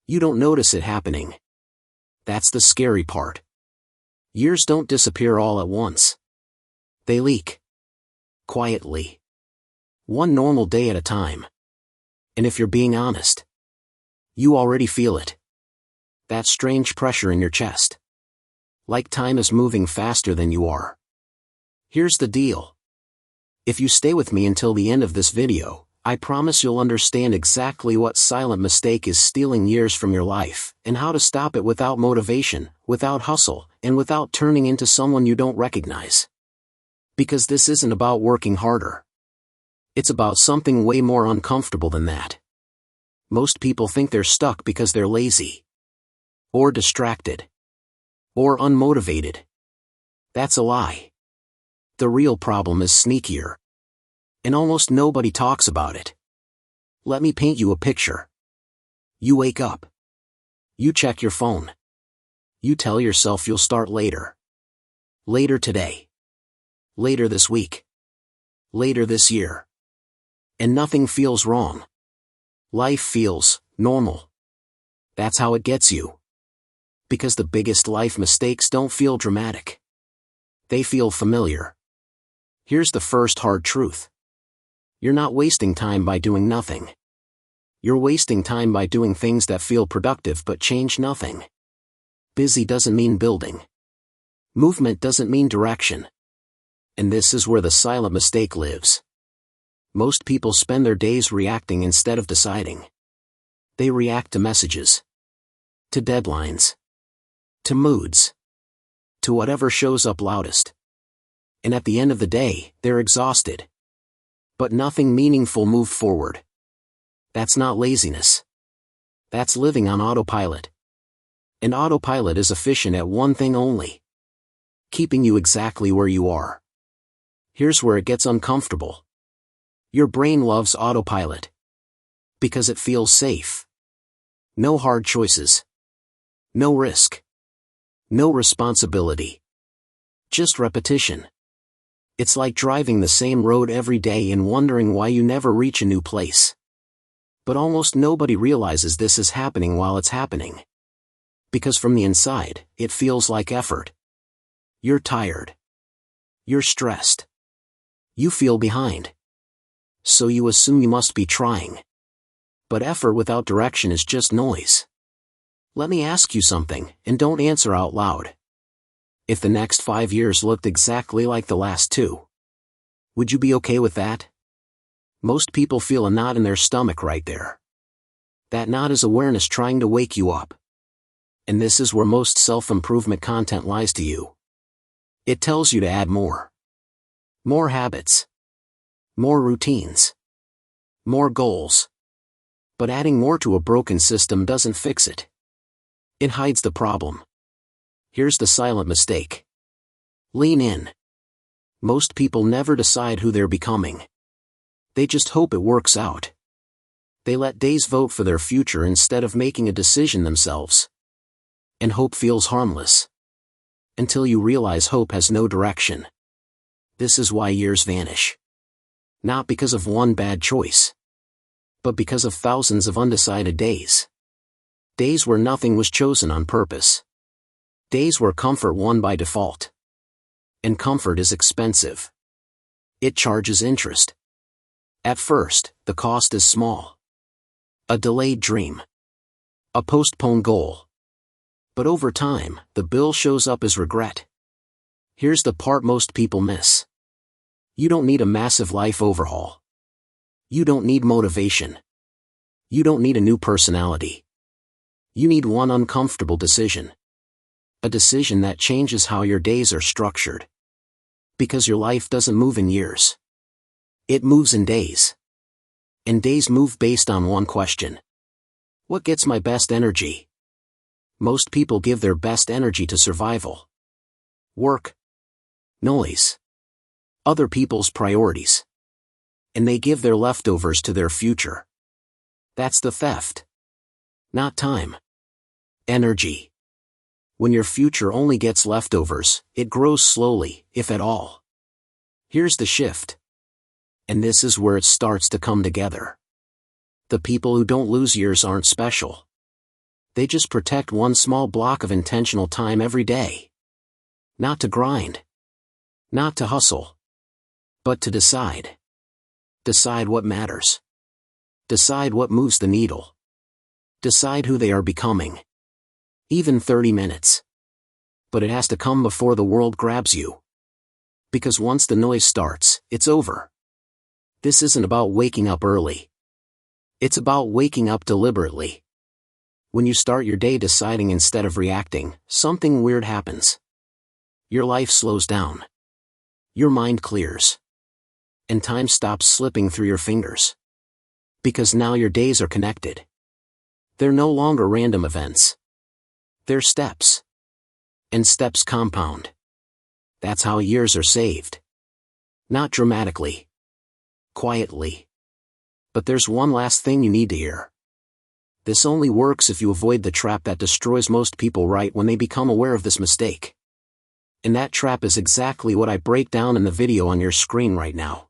You don't notice it happening. That's the scary part. Years don't disappear all at once. They leak. Quietly. One normal day at a time. And if you're being honest, you already feel it. That strange pressure in your chest. Like time is moving faster than you are. Here's the deal. If you stay with me until the end of this video, I promise you'll understand exactly what silent mistake is stealing years from your life, and how to stop it without motivation, without hustle, and without turning into someone you don't recognize. Because this isn't about working harder. It's about something way more uncomfortable than that. Most people think they're stuck because they're lazy. Or distracted. Or unmotivated. That's a lie. The real problem is sneakier. And almost nobody talks about it. Let me paint you a picture. You wake up. You check your phone. You tell yourself you'll start later. Later today. Later this week. Later this year. And nothing feels wrong. Life feels normal. That's how it gets you. Because the biggest life mistakes don't feel dramatic. They feel familiar. Here's the first hard truth. You're not wasting time by doing nothing. You're wasting time by doing things that feel productive but change nothing. Busy doesn't mean building. Movement doesn't mean direction. And this is where the silent mistake lives. Most people spend their days reacting instead of deciding. They react to messages. To deadlines. To moods. To whatever shows up loudest. And at the end of the day, they're exhausted. But nothing meaningful moved forward. That's not laziness. That's living on autopilot. And autopilot is efficient at one thing only. Keeping you exactly where you are. Here's where it gets uncomfortable. Your brain loves autopilot. Because it feels safe. No hard choices. No risk. No responsibility. Just repetition. It's like driving the same road every day and wondering why you never reach a new place. But almost nobody realizes this is happening while it's happening. Because from the inside, it feels like effort. You're tired. You're stressed. You feel behind. So you assume you must be trying. But effort without direction is just noise. Let me ask you something, and don't answer out loud. If the next 5 years looked exactly like the last 2, would you be okay with that? Most people feel a knot in their stomach right there. That knot is awareness trying to wake you up. And this is where most self-improvement content lies to you. It tells you to add more. More habits. More routines. More goals. But adding more to a broken system doesn't fix it. It hides the problem. Here's the silent mistake. Lean in. Most people never decide who they're becoming. They just hope it works out. They let days vote for their future instead of making a decision themselves. And hope feels harmless. Until you realize hope has no direction. This is why years vanish. Not because of one bad choice. But because of thousands of undecided days. Days where nothing was chosen on purpose. Days where comfort won by default. And comfort is expensive. It charges interest. At first, the cost is small. A delayed dream. A postponed goal. But over time, the bill shows up as regret. Here's the part most people miss. You don't need a massive life overhaul. You don't need motivation. You don't need a new personality. You need one uncomfortable decision. A decision that changes how your days are structured. Because your life doesn't move in years. It moves in days. And days move based on one question. What gets my best energy? Most people give their best energy to survival. Work. Noise. Other people's priorities. And they give their leftovers to their future. That's the theft. Not time. Energy. When your future only gets leftovers, it grows slowly, if at all. Here's the shift. And this is where it starts to come together. The people who don't lose years aren't special. They just protect one small block of intentional time every day. Not to grind. Not to hustle. But to decide. Decide what matters. Decide what moves the needle. Decide who they are becoming. Even 30 minutes. But it has to come before the world grabs you. Because once the noise starts, it's over. This isn't about waking up early. It's about waking up deliberately. When you start your day deciding instead of reacting, something weird happens. Your life slows down. Your mind clears. And time stops slipping through your fingers. Because now your days are connected. They're no longer random events. They're steps. And steps compound. That's how years are saved. Not dramatically. Quietly. But there's one last thing you need to hear. This only works if you avoid the trap that destroys most people right when they become aware of this mistake. And that trap is exactly what I break down in the video on your screen right now.